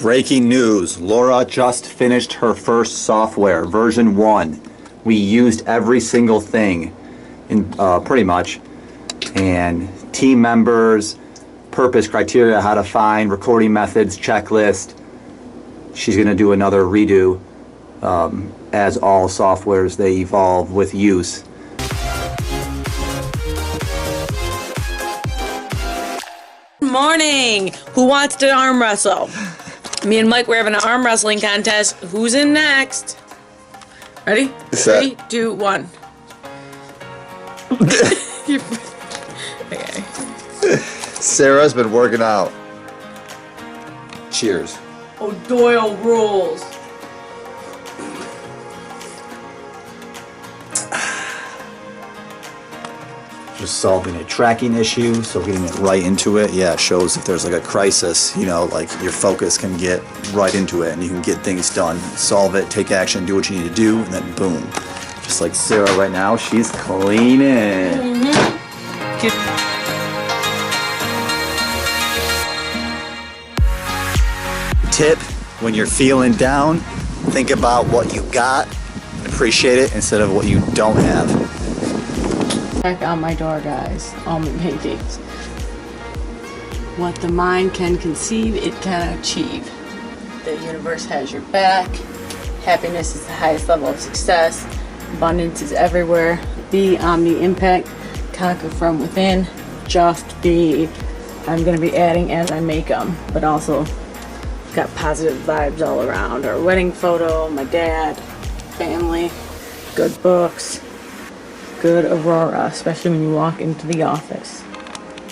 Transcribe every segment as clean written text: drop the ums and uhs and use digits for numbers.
Breaking news, Lara just finished her first software, version 1. We used every single thing, pretty much, and team members, purpose, criteria, how to find, recording methods, checklist. She's going to do another redo, as all softwares, they evolve with use. Morning! Who wants to arm wrestle? Me and Mike, we're having an arm wrestling contest. Who's in next? Ready? Set. 3, 2, 1. Okay. Sarah's been working out. Cheers. Oh, Doyle rules. Just solving a tracking issue, so getting it right into it, yeah, shows if there's like a crisis, you know, like your focus can get right into it and you can get things done, solve it, take action, do what you need to do, and then boom. Just like Sarah right now, she's cleaning. Tip, when you're feeling down, think about what you got and appreciate it instead of what you don't have. Check out my door, guys. Almond paintings. What the mind can conceive, it can achieve. The universe has your back. Happiness is the highest level of success. Abundance is everywhere. Be Omni impact. Conquer from within. Just be. I'm going to be adding as I make them, but also got positive vibes all around. Our wedding photo, my dad, family, good books. Good aurora, especially when you walk into the office.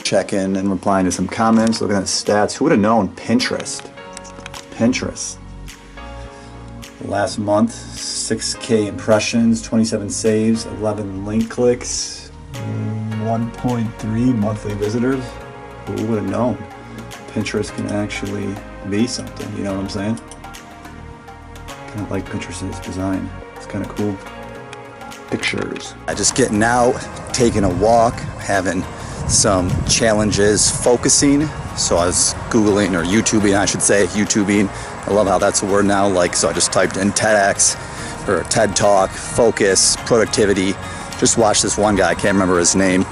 Checking and replying to some comments, looking at stats. Who would have known Pinterest? Pinterest. Last month, 6K impressions, 27 saves, 11 link clicks, 1.3 monthly visitors. Who would have known Pinterest can actually be something, you know what I'm saying? Kind of like Pinterest's design. It's kind of cool. Pictures. I just getting out, taking a walk, having some challenges focusing. So I was Googling, or YouTubing, I should say, YouTubing. I love how that's a word now. Like, so I just typed in TEDx or TED Talk, focus, productivity. Just watched this one guy, I can't remember his name.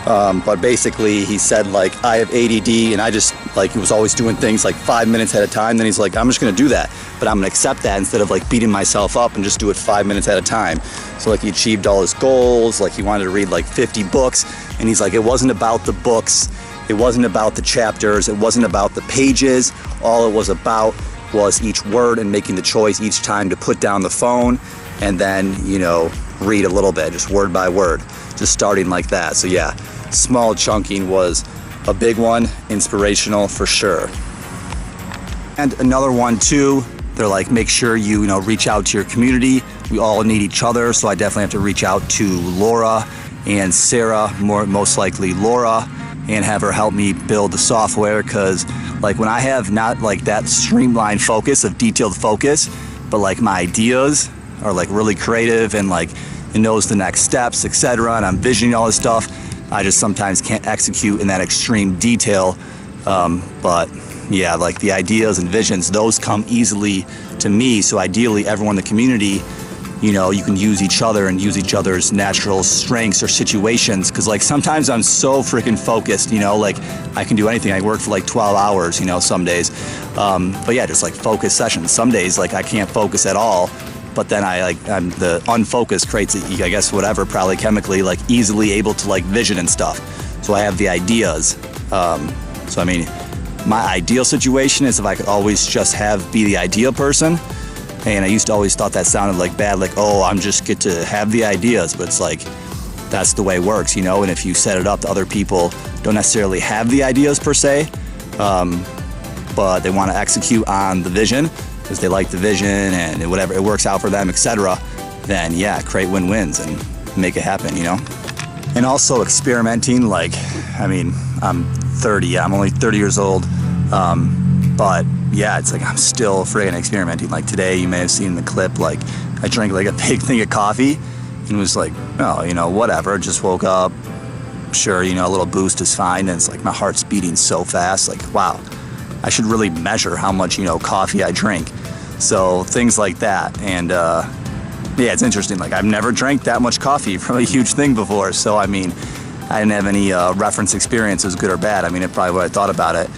But basically he said like, I have ADD and I just like, he was always doing things like 5 minutes at a time. Then he's like, I'm just gonna do that, but I'm gonna accept that instead of like beating myself up and just do it 5 minutes at a time. So like he achieved all his goals, like he wanted to read like 50 books, and he's like, it wasn't about the books, it wasn't about the chapters, it wasn't about the pages, all it was about was each word and making the choice each time to put down the phone and then, you know, read a little bit, just word by word, just starting like that. So yeah, small chunking was a big one, inspirational for sure. And another one too, they're like, make sure you know, reach out to your community. We all need each other, so I definitely have to reach out to Lara and Sarah, most likely Lara, and have her help me build the software, because like when I have not like that streamlined focus of detailed focus, but like my ideas are like really creative and like it knows the next steps, etc., and I'm visioning all this stuff, I just sometimes can't execute in that extreme detail. But yeah, like the ideas and visions, those come easily to me. So ideally everyone in the community, you know, you can use each other and use each other's natural strengths or situations. Cause like sometimes I'm so freaking focused, you know, like I can do anything. I work for like 12 hours, you know, some days. But yeah, just like focus sessions. Some days like I can't focus at all. But then I'm the unfocused creates, I guess, whatever, probably chemically, like easily able to like vision and stuff. So I have the ideas. So I mean, my ideal situation is if I could always just be the ideal person. And I used to always thought that sounded like bad, like, oh, I'm just get to have the ideas. But it's like, that's the way it works, you know? And if you set it up to other people don't necessarily have the ideas per se, but they want to execute on the vision, because they like the vision and whatever, it works out for them, etc., then yeah, create win-wins and make it happen, you know? And also experimenting, like, I mean, I'm 30, yeah, I'm only 30 years old, but yeah, it's like I'm still friggin' experimenting. Like today, you may have seen the clip, like I drank like a big thing of coffee and was like, oh, you know, whatever, just woke up, sure, you know, a little boost is fine, and it's like my heart's beating so fast, like, wow. I should really measure how much, coffee I drink. So things like that. And yeah, it's interesting. Like, I've never drank that much coffee from a huge thing before. So, I mean, I didn't have any reference experiences, good or bad. I mean, it probably what I thought about it.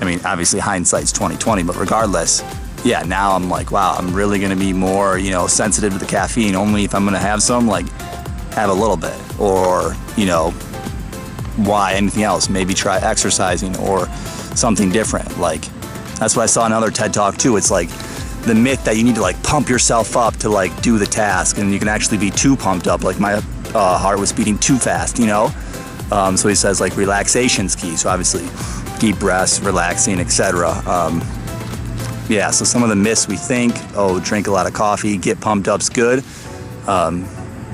I mean, obviously hindsight's 20/20, but regardless, yeah, now I'm like, wow, I'm really going to be more, sensitive to the caffeine. Only if I'm going to have some, like, have a little bit. Or, why anything else? Maybe try exercising or something different. Like, that's what I saw in another TED Talk too. It's like the myth that you need to like pump yourself up to like do the task, and you can actually be too pumped up. Like my heart was beating too fast, So he says like relaxation's key. So obviously deep breaths, relaxing, etc. Yeah, so some of the myths we think, drink a lot of coffee, get pumped up's good.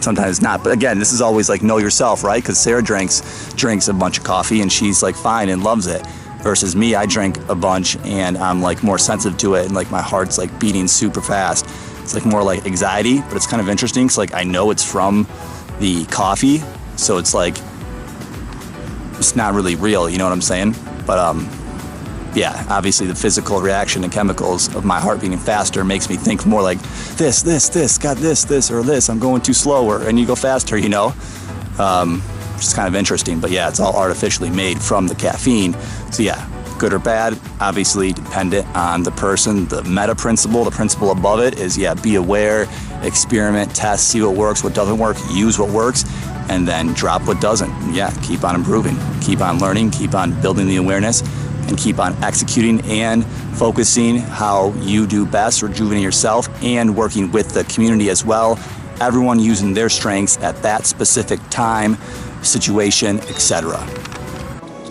Sometimes not. But again, this is always like know yourself, right? Because Sarah drinks a bunch of coffee and she's like fine and loves it. Versus me, I drink a bunch and I'm like more sensitive to it, and like my heart's like beating super fast. It's like more like anxiety, but it's kind of interesting because like I know it's from the coffee, so it's like it's not really real, you know what I'm saying? But yeah, obviously the physical reaction and chemicals of my heart beating faster makes me think more like this, got this, or this, I'm going too slow, and you go faster, which is kind of interesting. But yeah, it's all artificially made from the caffeine. So yeah, good or bad, obviously dependent on the person. The meta principle, the principle above it is, yeah, be aware, experiment, test, see what works, what doesn't work, use what works, and then drop what doesn't. Yeah, keep on improving, keep on learning, keep on building the awareness, and keep on executing and focusing how you do best, rejuvenating yourself and working with the community as well. Everyone using their strengths at that specific time, situation, etc.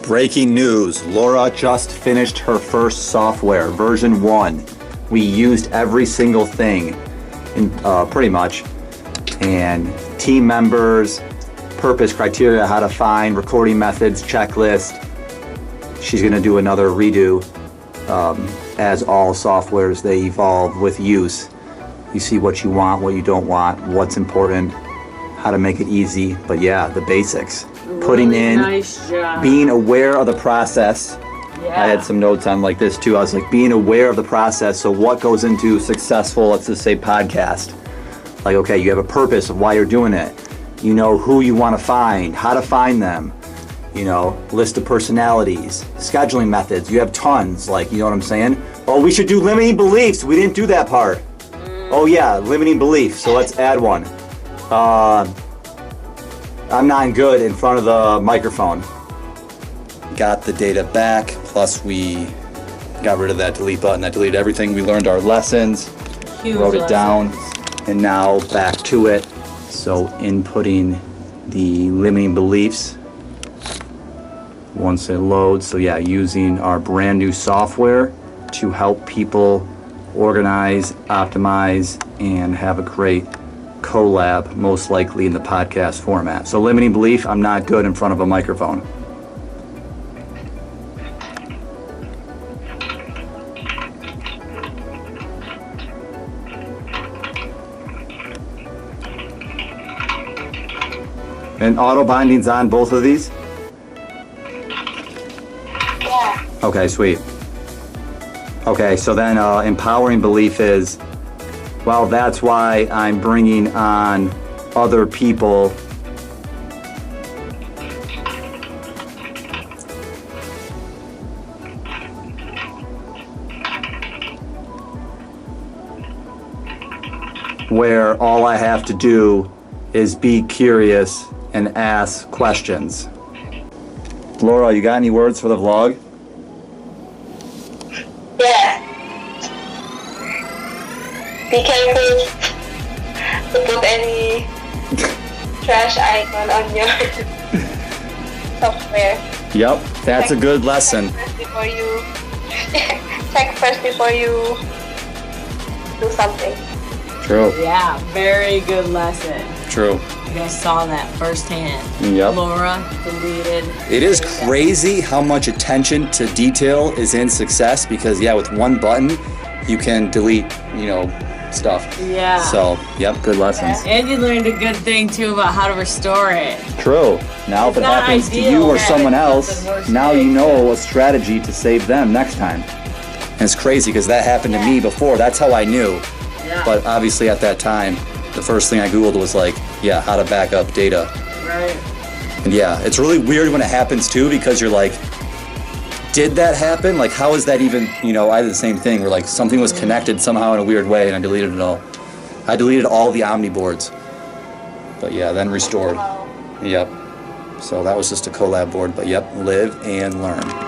Breaking news, Lara just finished her first software, version 1. We used every single thing, pretty much, and team members, purpose, criteria, how to find, recording methods, checklist. She's going to do another redo. As all softwares, they evolve with use. You see what you want, what you don't want, what's important, how to make it easy. But yeah, the basics. Putting in, nice job. Being aware of the process. Yeah. I had some notes on like this too. I was like, being aware of the process. So what goes into successful, let's just say, podcast? Like, okay, you have a purpose of why you're doing it. You know who you want to find, how to find them. List of personalities, scheduling methods. You have tons, like, you know what I'm saying? Oh, we should do limiting beliefs. We didn't do that part. Oh yeah, limiting beliefs. So let's add one. I'm not good in front of the microphone. Got the data back, plus we got rid of that delete button. That deleted everything. We learned our lessons, wrote it down, and now back to it. So inputting the limiting beliefs once it loads. So yeah, using our brand new software to help people organize, optimize, and have a great collab, most likely in the podcast format. So limiting belief, I'm not good in front of a microphone. And auto binding's on both of these? Yeah. Okay, sweet. Okay, so then empowering belief is, well, that's why I'm bringing on other people where all I have to do is be curious and ask questions. Lara, you got any words for the vlog? Yeah. Be careful to put any trash icon on your software. Yep, that's a good lesson. Check first before you do something. True. Yeah, very good lesson. True. You guys saw that firsthand. Yep. Lara deleted. It is crazy how much attention to detail is in success, because yeah, with one button you can delete, stuff. Yeah. So, yep, good lessons. And you learned a good thing too about how to restore it. True. Now if it not happens to ideal you or that someone it's else, something worse now than you it. know a strategy to save them next time. And it's crazy because that happened to me before. That's how I knew. Yeah. But obviously at that time, the first thing I Googled was like, yeah, how to back up data. Right. And yeah, it's really weird when it happens too because you're like, did that happen? Like, how is that even, you know, I did the same thing where like something was connected somehow in a weird way and I deleted it all. I deleted all the Omni boards. But yeah, then restored. Yep. So that was just a collab board, but yep, live and learn.